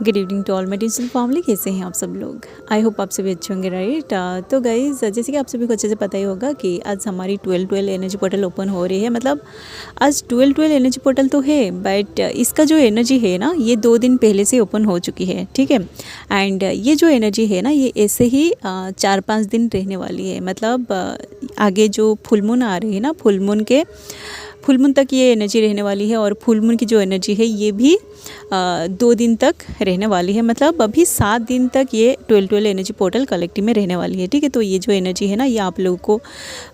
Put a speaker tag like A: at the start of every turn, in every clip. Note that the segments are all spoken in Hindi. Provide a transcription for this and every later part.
A: Good evening to all my digital family. कैसे हैं आप सब लोग? आई होप आप सभी अच्छे होंगे, राइट। तो गाइज़, जैसे कि आप सभी को अच्छे से पता ही होगा कि आज हमारी 12-12 एनर्जी पोर्टल ओपन हो रही है। मतलब आज 12-12 एनर्जी पोर्टल तो है, बट इसका जो एनर्जी है ना, ये 2 दिन पहले से ओपन हो चुकी है, ठीक है। एंड ये जो एनर्जी है ना, ये ऐसे ही 4-5 दिन रहने वाली है। मतलब आगे जो फुल मून आ रही है ना, फुल मून तक ये एनर्जी रहने वाली है। और फुल मून की जो एनर्जी है ये भी 2 दिन तक रहने वाली है। मतलब अभी 7 दिन तक ये 12-12 एनर्जी पोर्टल कलेक्टिव में रहने वाली है, ठीक है। तो ये जो एनर्जी है ना, ये आप लोगों को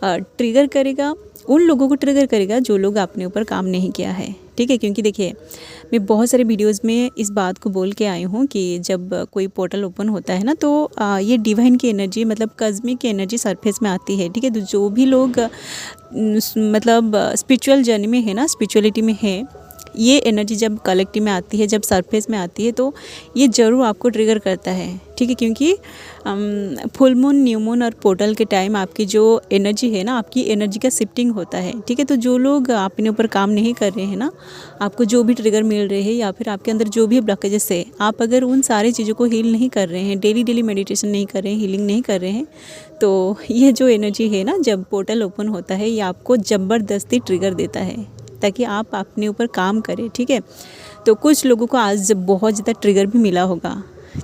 A: ट्रिगर करेगा, उन लोगों को ट्रिगर करेगा जो लोग अपने ऊपर काम नहीं किया है, ठीक है। क्योंकि देखिए, मैं बहुत सारे वीडियोस में इस बात को बोल के आई हूँ कि जब कोई पोर्टल ओपन होता है ना, तो ये डिवाइन की एनर्जी, मतलब कस्मिक की एनर्जी सरफेस में आती है, ठीक है। तो जो भी लोग मतलब स्पिरिचुअल जर्नी में है ना, स्पिरिचुअलिटी में है, ये एनर्जी जब कलेक्टिव में आती है, जब सरफेस में आती है, तो ये ज़रूर आपको ट्रिगर करता है, ठीक है। क्योंकि फुल मून, न्यू मून और पोर्टल के टाइम आपकी जो एनर्जी है ना, आपकी एनर्जी का शिफ्टिंग होता है, ठीक है। तो जो लोग अपने ऊपर काम नहीं कर रहे हैं ना, आपको जो भी ट्रिगर मिल रहे हैं या फिर आपके अंदर जो भी ब्लॉकेजेस है, आप अगर उन सारी चीज़ों को हील नहीं कर रहे हैं, डेली मेडिटेशन नहीं कर रहे हैं, हीलिंग नहीं कर रहे हैं, तो ये जो एनर्जी है ना, जब पोर्टल ओपन होता है, ये आपको ज़बरदस्ती ट्रिगर देता है ताकि आप अपने ऊपर काम करें, ठीक है। तो कुछ लोगों को आज बहुत ज़्यादा ट्रिगर भी मिला होगा,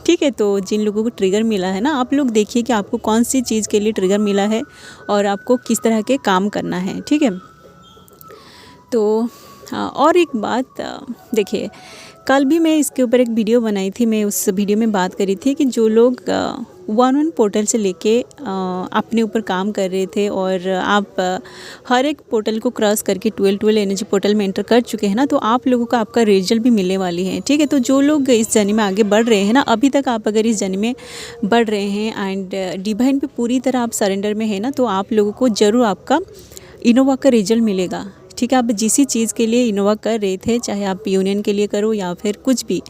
A: ठीक है। तो जिन लोगों को ट्रिगर मिला है ना, आप लोग देखिए कि आपको कौन सी चीज़ के लिए ट्रिगर मिला है और आपको किस तरह के काम करना है, ठीक है। तो और एक बात देखिए, कल भी मैं इसके ऊपर एक वीडियो बनाई थी। मैं उस वीडियो में बात करी थी कि जो लोग 1-1 पोर्टल से लेके अपने ऊपर काम कर रहे थे और आप हर एक पोर्टल को क्रॉस करके 12-12 एनर्जी पोर्टल में एंटर कर चुके हैं ना, तो आप लोगों को आपका रिजल्ट भी मिलने वाली है, ठीक है। तो जो लोग इस जर्नी में आगे बढ़ रहे हैं ना, अभी तक आप अगर इस जर्नी में बढ़ रहे हैं एंड डिवाइन पे पूरी तरह आप सरेंडर में है ना, तो आप लोगों को ज़रूर आपका इनोवा का रिजल्ट मिलेगा, ठीक है। आप जिस चीज़ के लिए इनोवा कर रहे थे, चाहे आप यूनियन के लिए करो या फिर कुछ भी,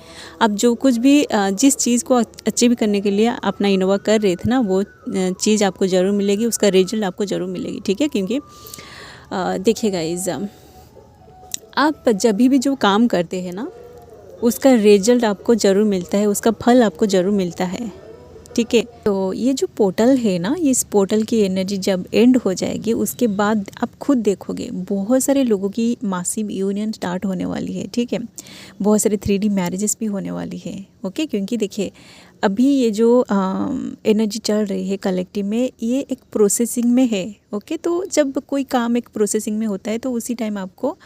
A: आप जो कुछ भी जिस चीज़ को अचीव करने के लिए अपना इनोवा कर रहे थे ना, वो चीज़ आपको ज़रूर मिलेगी, उसका रिजल्ट आपको ज़रूर मिलेगी, ठीक है। क्योंकि देखिए गाइज, आप जब भी जो काम करते हैं ना, उसका रिजल्ट आपको ज़रूर मिलता है, उसका फल आपको ज़रूर मिलता है, ठीक है। तो ये जो पोर्टल है ना, इस पोर्टल की एनर्जी जब एंड हो जाएगी, उसके बाद आप खुद देखोगे बहुत सारे लोगों की मासिव यूनियन स्टार्ट होने वाली है, ठीक है। बहुत सारे 3D मैरिजेस भी होने वाली है, ओके। क्योंकि देखिए, अभी ये जो एनर्जी चल रही है कलेक्टिव में, ये एक प्रोसेसिंग में है, ओके। तो जब कोई काम एक प्रोसेसिंग में होता है, तो उसी टाइम आपको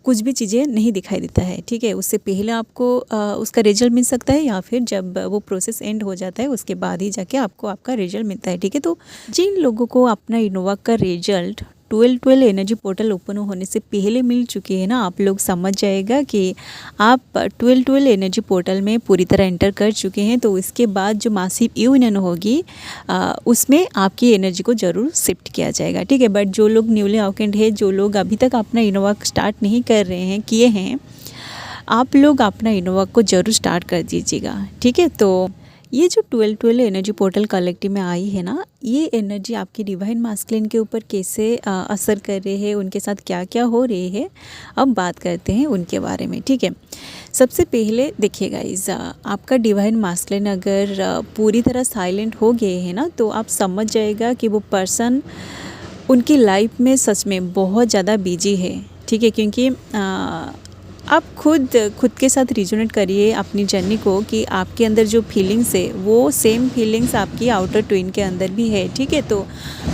A: कुछ भी चीज़ें नहीं दिखाई देता है, ठीक है। उससे पहले आपको उसका रिजल्ट मिल सकता है, या फिर जब वो प्रोसेस एंड हो जाता है उसके बाद ही जाके आपको आपका रिजल्ट मिलता है, ठीक है। तो जिन लोगों को अपना इनोवा का रिजल्ट 12-12 एनर्जी पोर्टल ओपन होने से पहले मिल चुकी है ना, आप लोग समझ जाएगा कि आप 12-12 एनर्जी पोर्टल में पूरी तरह एंटर कर चुके हैं। तो इसके बाद जो मासिव यूनियन होगी, उसमें आपकी एनर्जी को ज़रूर शिफ्ट किया जाएगा, ठीक है। बट जो लोग न्यूली अवेकेंड है, जो लोग अभी तक अपना इनोवा स्टार्ट नहीं कर रहे हैं, किए हैं, आप लोग अपना इनोवा को ज़रूर स्टार्ट कर दीजिएगा, ठीक है। तो ये जो 12-12 एनर्जी पोर्टल कलेक्टिव में आई है ना, ये एनर्जी आपकी डिवाइन मास्कुलिन के ऊपर कैसे असर कर रही है, उनके साथ क्या क्या हो रही है, अब बात करते हैं उनके बारे में, ठीक है। सबसे पहले देखिए गाइस, आपका डिवाइन मास्कुलिन अगर पूरी तरह साइलेंट हो गए हैं ना, तो आप समझ जाएगा कि वो पर्सन उनकी लाइफ में सच में बहुत ज़्यादा बिजी है, ठीक है। क्योंकि आप खुद के साथ रिजोनेट करिए अपनी जर्नी को, कि आपके अंदर जो फीलिंग्स है, वो सेम फीलिंग्स आपकी आउटर ट्विन के अंदर भी है, ठीक है। तो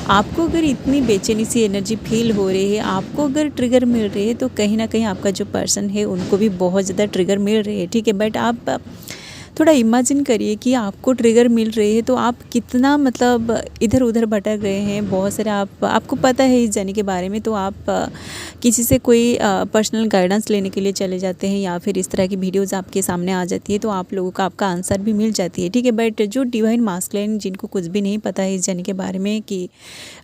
A: आपको अगर इतनी बेचैनी सी एनर्जी फील हो रही है, आपको अगर ट्रिगर मिल रही है, तो कहीं ना कहीं आपका जो पर्सन है, उनको भी बहुत ज़्यादा ट्रिगर मिल रही है, ठीक है। बट आप थोड़ा इमेजिन करिए कि आपको ट्रिगर मिल रही है, तो आप कितना मतलब इधर उधर भटक रहे हैं। बहुत सारे आपको पता है इस जर्नी के बारे में, तो आप किसी से कोई पर्सनल गाइडेंस लेने के लिए चले जाते हैं, या फिर इस तरह की वीडियोस आपके सामने आ जाती है, तो आप लोगों को आपका आंसर भी मिल जाती है, ठीक है। बट जो डिवाइन मास्कुलिन, जिनको कुछ भी नहीं पता है इस जर्नी के बारे में कि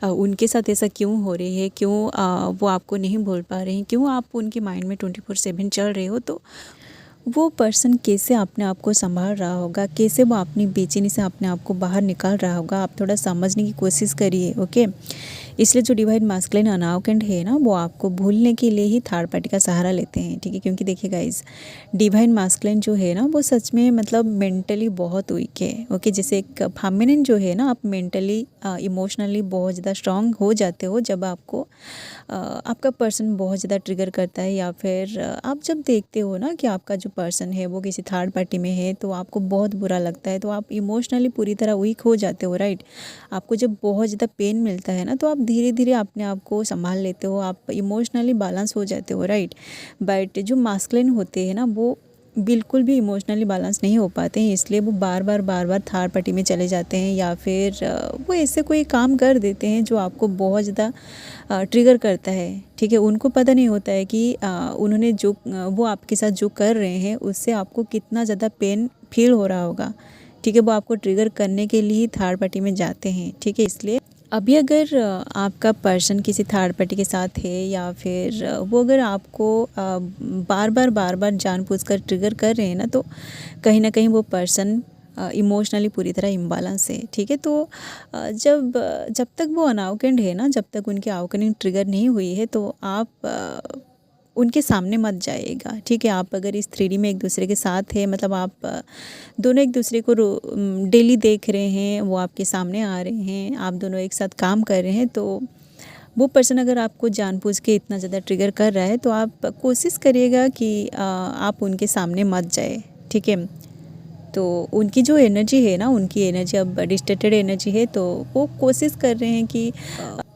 A: उनके साथ ऐसा क्यों हो रही है, क्यों वो आपको नहीं बोल पा रहे हैं, क्यों आप उनके माइंड में 24/7 चल रहे हो, तो वो पर्सन कैसे अपने आप को संभाल रहा होगा, कैसे वो अपनी बेचैनी से अपने आप को बाहर निकाल रहा होगा, आप थोड़ा समझने की कोशिश करिए, ओके। इसलिए जो डिवाइन मास्कुलिन अनाउंटेड है ना, वो आपको भूलने के लिए ही थर्ड पार्टी का सहारा लेते हैं, ठीक है। क्योंकि देखिए गाइज, डिवाइन मास्कुलिन जो है ना, वो सच में मतलब मेंटली बहुत वीक है, ओके। जैसे एक फेमिनिन जो है ना, आप मेंटली इमोशनली बहुत ज़्यादा स्ट्रांग हो जाते हो जब आपको आपका पर्सन बहुत ज़्यादा ट्रिगर करता है, या फिर आप जब देखते हो ना कि आपका जो पर्सन है वो किसी थर्ड पार्टी में है, तो आपको बहुत बुरा लगता है, तो आप इमोशनली पूरी तरह वीक हो जाते हो, राइट। आपको जब बहुत ज़्यादा पेन मिलता है ना, तो आप धीरे धीरे अपने आप को संभाल लेते हो, आप इमोशनली बैलेंस हो जाते हो, राइट। बट जो मास्कुलिन होते हैं ना, वो बिल्कुल भी इमोशनली बैलेंस नहीं हो पाते हैं, इसलिए वो बार बार थर्ड पार्टी में चले जाते हैं, या फिर वो ऐसे कोई काम कर देते हैं जो आपको बहुत ज़्यादा ट्रिगर करता है, ठीक है। उनको पता नहीं होता है कि उन्होंने जो वो आपके साथ जो कर रहे हैं उससे आपको कितना ज़्यादा पेन फील हो रहा होगा, ठीक है। वो आपको ट्रिगर करने के लिए ही थर्ड पार्टी में जाते हैं, ठीक है। इसलिए अभी अगर आपका पर्सन किसी थर्ड पार्टी के साथ है, या फिर वो अगर आपको बार बार जानबूझकर ट्रिगर कर रहे हैं ना, तो कहीं ना कहीं वो पर्सन इमोशनली पूरी तरह इम्बैलेंस है, ठीक है। तो जब तक वो अनाउंटेड है ना, जब तक उनकी आउटकनिंग ट्रिगर नहीं हुई है, तो आप उनके सामने मत जाइएगा, ठीक है। आप अगर इस 3D में एक दूसरे के साथ है, मतलब आप दोनों एक दूसरे को डेली देख रहे हैं, वो आपके सामने आ रहे हैं, आप दोनों एक साथ काम कर रहे हैं, तो वो पर्सन अगर आपको जानबूझ के इतना ज़्यादा ट्रिगर कर रहा है, तो आप कोशिश करिएगा कि आप उनके सामने मत जाए, ठीक है। तो उनकी जो एनर्जी है ना, उनकी एनर्जी अब डिस्टर्टेड एनर्जी है, तो वो कोशिश कर रहे हैं कि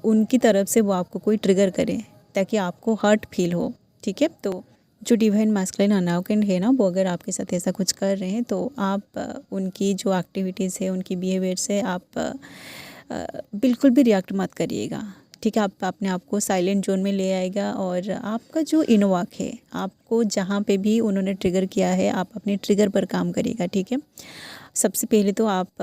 A: उनकी तरफ से वो आपको कोई ट्रिगर करे, ताकि आपको हर्ट फील हो, ठीक है। तो जो डिवाइन मास्कुलिन अनाउंटेड है ना, वो अगर आपके साथ ऐसा कुछ कर रहे हैं, तो आप उनकी जो एक्टिविटीज़ है, उनकी बिहेवियर से आप बिल्कुल भी रिएक्ट मत करिएगा, ठीक है। आप अपने आप को साइलेंट जोन में ले आएगा, और आपका जो इनोवाक है, आपको जहाँ पे भी उन्होंने ट्रिगर किया है, आप अपने ट्रिगर पर काम करिएगा, ठीक है। सबसे पहले तो आप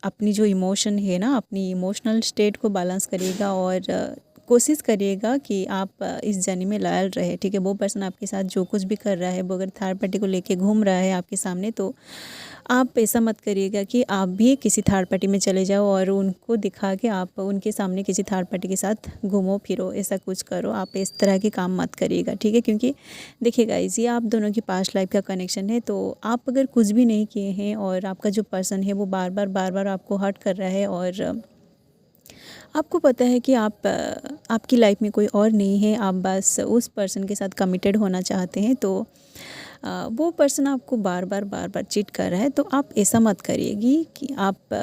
A: अपनी जो इमोशन है ना, अपनी इमोशनल स्टेट को बैलेंस करिएगा, और कोशिश करिएगा कि आप इस जर्नी में लॉयल रहे, ठीक है। वो पर्सन आपके साथ जो कुछ भी कर रहा है, वो अगर थर्ड पार्टी को लेके घूम रहा है आपके सामने, तो आप ऐसा मत करिएगा कि आप भी किसी थर्ड पार्टी में चले जाओ और उनको दिखा के आप उनके सामने किसी थर्ड पार्टी के साथ घूमो फिरो, ऐसा कुछ करो। आप इस तरह के काम मत करिएगा, ठीक है। क्योंकि देखिए गाइस, ये आप दोनों की पास्ट लाइफ का कनेक्शन है, तो आप अगर कुछ भी नहीं किए हैं और आपका जो पर्सन है वो बार बार आपको हर्ट कर रहा है, और आपको पता है कि आपकी लाइफ में कोई और नहीं है, आप बस उस पर्सन के साथ कमिटेड होना चाहते हैं, तो वो पर्सन आपको बार बार चीट कर रहा है, तो आप ऐसा मत करिएगी कि आप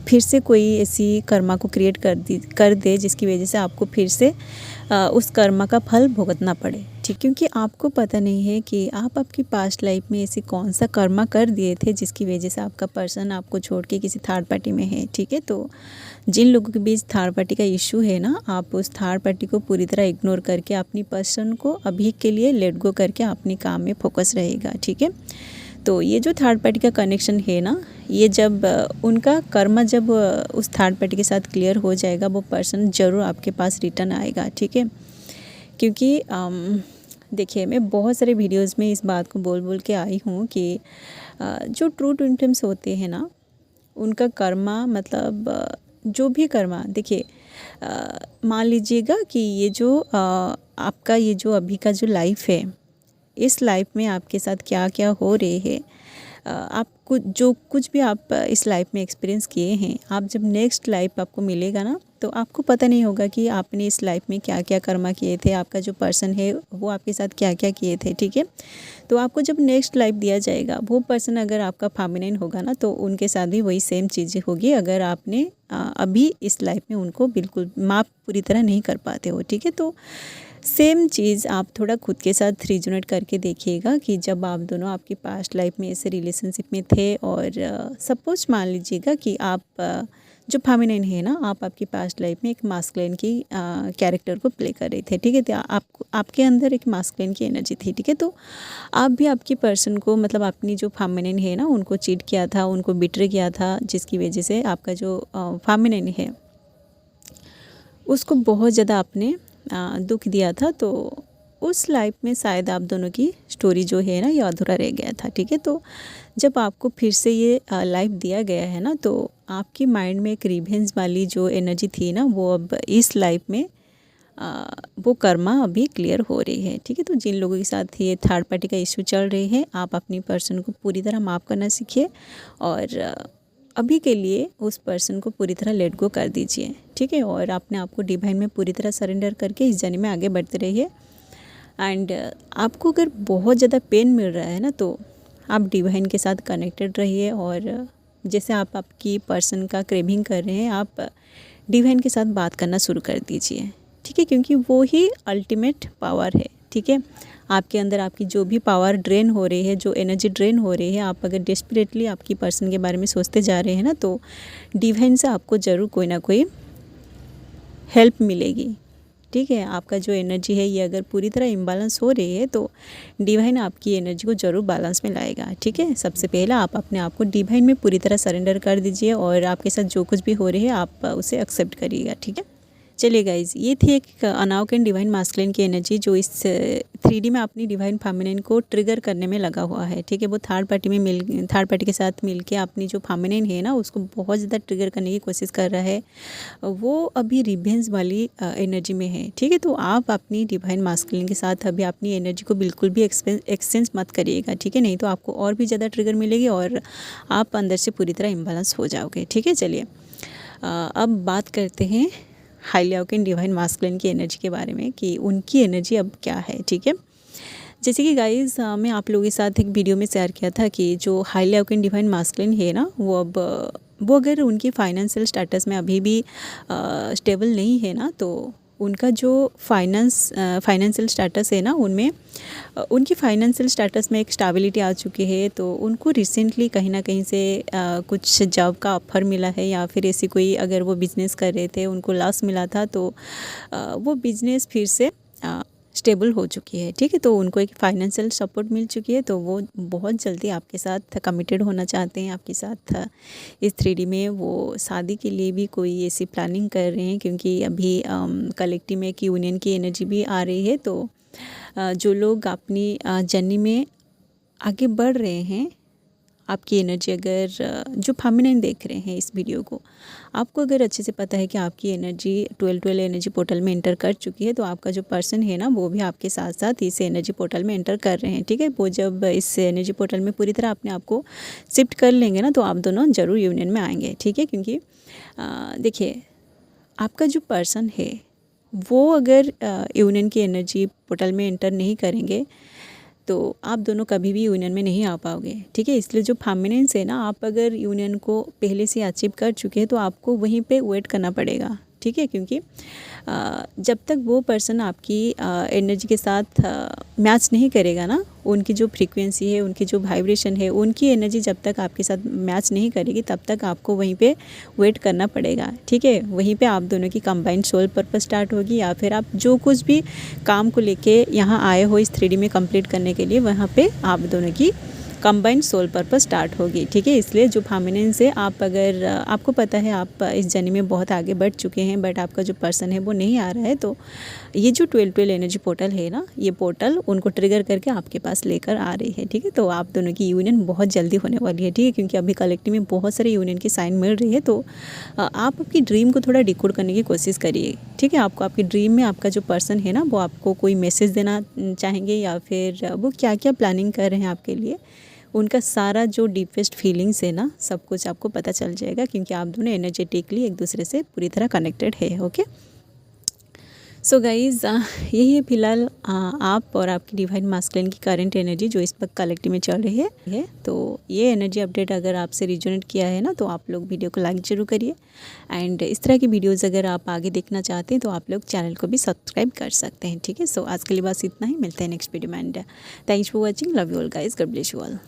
A: फिर से कोई ऐसी कर्मा को क्रिएट कर दे जिसकी वजह से आपको फिर से उस कर्मा का फल भुगतना पड़े, ठीक। क्योंकि आपको पता नहीं है कि आप आपकी पास्ट लाइफ में ऐसी कौन सा कर्मा कर दिए थे जिसकी वजह से आपका पर्सन आपको छोड़ के किसी थर्ड पार्टी में है, ठीक है। तो जिन लोगों के बीच थर्ड पार्टी का इशू है ना, आप उस थर्ड पार्टी को पूरी तरह इग्नोर करके अपनी पर्सन को अभी के लिए लेट गो करके अपनी काम में फोकस रहेगा, ठीक है। तो ये जो थर्ड पार्टी का कनेक्शन है ना, ये जब उनका कर्म जब उस थर्ड पार्टी के साथ क्लियर हो जाएगा, वो पर्सन ज़रूर आपके पास रिटर्न आएगा, ठीक है। क्योंकि देखिए, मैं बहुत सारे वीडियोस में इस बात को बोल के आई हूँ कि जो ट्रू ट्विन फ्लेम्स होते हैं ना, उनका कर्मा मतलब जो भी कर्मा, देखिए मान लीजिएगा कि ये जो आपका ये जो अभी का जो लाइफ है, इस लाइफ में आपके साथ क्या क्या हो रहे हैं, आपको जो कुछ भी आप इस लाइफ में एक्सपीरियंस किए हैं, आप जब नेक्स्ट लाइफ आपको मिलेगा ना, तो आपको पता नहीं होगा कि आपने इस लाइफ में क्या क्या कर्मा किए थे, आपका जो पर्सन है वो आपके साथ क्या क्या किए थे, ठीक है। तो आपको जब नेक्स्ट लाइफ दिया जाएगा, वो पर्सन अगर आपका फेमिनिन होगा ना, तो उनके साथ भी वही सेम चीज़ें होगी, अगर आपने अभी इस लाइफ में उनको बिल्कुल माफ़ पूरी तरह नहीं कर पाते हो, ठीक है। तो सेम चीज़ आप थोड़ा खुद के साथ रिजोनेट करके देखिएगा कि जब आप दोनों आपकी पास्ट लाइफ में ऐसे रिलेशनशिप में थे, और सपोज मान लीजिएगा कि आप जो फेमिनिन है ना, आप आपकी पास्ट लाइफ में एक मास्कुलिन की कैरेक्टर को प्ले कर रहे थे, ठीक है। तो आपके अंदर एक मास्कुलिन की एनर्जी थी, ठीक है। तो आप भी आपकी पर्सन को, मतलब अपनी जो फेमिनिन है ना, उनको चीट किया था, उनको बिट्रे किया था, जिसकी वजह से आपका जो फेमिनिन है उसको बहुत ज़्यादा आपने दुख दिया था। तो उस लाइफ में शायद आप दोनों की स्टोरी जो है ना, ये अधूरा रह गया था, ठीक है। तो जब आपको फिर से ये लाइफ दिया गया है ना, तो आपकी माइंड में एक रिवेंज वाली जो एनर्जी थी ना, वो अब इस लाइफ में वो कर्मा अभी क्लियर हो रही है। ठीक है, तो जिन लोगों के साथ ये थर्ड पार्टी का इशू चल रही है, आप अपनी पर्सन को पूरी तरह माफ़ करना सीखिए और अभी के लिए उस पर्सन को पूरी तरह लेट गो कर दीजिए। ठीक है, और अपने आप को डिवाइन में पूरी तरह सरेंडर करके इस जर्नी में आगे बढ़ते रहिए। एंड आपको अगर बहुत ज़्यादा पेन मिल रहा है ना, तो आप डिवाइन के साथ कनेक्टेड रहिए और जैसे आप आपकी पर्सन का क्रेविंग कर रहे हैं, आप डिवाइन के साथ बात करना शुरू कर दीजिए। ठीक है, क्योंकि वो ही अल्टीमेट पावर है। ठीक है, आपके अंदर आपकी जो भी पावर ड्रेन हो रही है, जो एनर्जी ड्रेन हो रही है, आप अगर डेस्परेटली आपकी पर्सन के बारे में सोचते जा रहे हैं ना, तो डिवाइन से आपको ज़रूर कोई ना कोई हेल्प मिलेगी। ठीक है, आपका जो एनर्जी है ये अगर पूरी तरह इम्बैलेंस हो रही है, तो डिवाइन आपकी एनर्जी को ज़रूर बैलेंस में लाएगा। ठीक है, सबसे पहले आप अपने आप को डिवाइन में पूरी तरह सरेंडर कर दीजिए और आपके साथ जो कुछ भी हो रही है आप उसे एक्सेप्ट करिएगा। ठीक है, चलिए गाइज़, ये थी एक अनावकन डिवाइन मास्कुलिन की एनर्जी जो इस 3D में अपनी डिवाइन फेमिनिन को ट्रिगर करने में लगा हुआ है। ठीक है, वो थर्ड पार्टी के साथ मिलके अपनी जो फेमिनिन है ना, उसको बहुत ज़्यादा ट्रिगर करने की कोशिश कर रहा है। वो अभी रिवेंज वाली एनर्जी में है। ठीक है, तो आप अपनी डिवाइन मास्कुलिन के साथ अभी अपनी एनर्जी को बिल्कुल भी एक्सचेंज मत करिएगा। ठीक है, नहीं तो आपको और भी ज़्यादा ट्रिगर मिलेगी और आप अंदर से पूरी तरह इम्बैलेंस हो जाओगे। ठीक है, चलिए अब बात करते हैं हाईली अवेकन डिवाइन मास्कुलिन की एनर्जी के बारे में कि उनकी एनर्जी अब क्या है। ठीक है, जैसे कि गाइस मैं आप लोगों के साथ एक वीडियो में शेयर किया था कि जो हाईली अवेकन डिवाइन मास्कुलिन है ना, वो अगर उनकी फाइनेंशियल स्टेटस में अभी भी स्टेबल नहीं है ना, तो उनका जो फाइनेंशियल स्टेटस है ना, उनमें उनकी फाइनेंशियल स्टेटस में एक स्टेबिलिटी आ चुकी है। तो उनको रिसेंटली कहीं ना कहीं से कुछ जॉब का ऑफर मिला है, या फिर ऐसी कोई अगर वो बिज़नेस कर रहे थे उनको लॉस मिला था, तो वो बिज़नेस फिर से स्टेबल हो चुकी है। ठीक है, तो उनको एक फाइनेंशियल सपोर्ट मिल चुकी है, तो वो बहुत जल्दी आपके साथ कमिटेड होना चाहते हैं आपके साथ इस 3D में। वो शादी के लिए भी कोई ऐसी प्लानिंग कर रहे हैं, क्योंकि अभी कलेक्टिव में एक यूनियन की एनर्जी भी आ रही है। तो जो लोग अपनी जर्नी में आगे बढ़ रहे हैं, आपकी एनर्जी अगर जो फेमिनिन देख रहे हैं इस वीडियो को, आपको अगर अच्छे से पता है कि आपकी एनर्जी 12 एनर्जी पोर्टल में एंटर कर चुकी है, तो आपका जो पर्सन है ना, वो भी आपके साथ साथ इस एनर्जी पोर्टल में एंटर कर रहे हैं। ठीक है, वो जब इस एनर्जी पोर्टल में पूरी तरह अपने आप को शिफ्ट कर लेंगे ना, तो आप दोनों ज़रूर यूनियन में आएंगे। ठीक है, क्योंकि देखिए, आपका जो पर्सन है वो अगर यूनियन की एनर्जी पोर्टल में एंटर नहीं करेंगे, तो आप दोनों कभी भी यूनियन में नहीं आ पाओगे। ठीक है, इसलिए जो फेमिनिन्स है ना, आप अगर यूनियन को पहले से अचीव कर चुके हैं, तो आपको वहीं पे वेट करना पड़ेगा। ठीक है, क्योंकि जब तक वो पर्सन आपकी एनर्जी के साथ मैच नहीं करेगा ना, उनकी जो फ्रीक्वेंसी है, उनकी जो वाइब्रेशन है, उनकी एनर्जी जब तक आपके साथ मैच नहीं करेगी, तब तक आपको वहीं पे वेट करना पड़ेगा। ठीक है, वहीं पे आप दोनों की कंबाइंड सोल पर्पस स्टार्ट होगी, या फिर आप जो कुछ भी काम को लेके यहाँ आए हो इस 3D में कंप्लीट करने के लिए, वहाँ पे आप दोनों की कंबाइंड सोल पर्पस स्टार्ट होगी। ठीक है, इसलिए जो फेमिनिन से आप अगर आपको पता है आप इस जर्नी में बहुत आगे बढ़ चुके हैं, बट आपका जो पर्सन है वो नहीं आ रहा है, तो ये जो 12 एनर्जी पोर्टल है ना, ये पोर्टल उनको ट्रिगर करके आपके पास लेकर आ रही है। ठीक है, तो आप दोनों की यूनियन बहुत जल्दी होने वाली है। ठीक है, क्योंकि अभी कलेक्टिव में बहुत सारे यूनियन की साइन मिल रही है, तो आप आपकी ड्रीम को थोड़ा डिकोड करने की कोशिश करिए। ठीक है, आपको आपकी ड्रीम में आपका जो पर्सन है ना, वो आपको कोई मैसेज देना चाहेंगे, या फिर वो क्या क्या प्लानिंग कर रहे हैं आपके लिए, उनका सारा जो डीपेस्ट फीलिंग्स है ना, सब कुछ आपको पता चल जाएगा, क्योंकि आप दोनों एनर्जेटिकली एक दूसरे से पूरी तरह कनेक्टेड है। ओके, सो गाइज़, यही है फिलहाल आप और आपकी डिवाइन मास्कुलिन की करंट एनर्जी जो इस वक्त कलेक्टिव में चल रही है। तो ये एनर्जी अपडेट अगर आपसे रिजोनेट किया है ना, तो आप लोग वीडियो को लाइक ज़रूर करिए। एंड इस तरह की वीडियोज़ अगर आप आगे देखना चाहते हैं, तो आप लोग चैनल को भी सब्सक्राइब कर सकते हैं। ठीक है, सो आज के लिए बस इतना ही, मिलते हैं नेक्स्ट वीडियो में। And thanks for watching, love you all guys, God bless you all.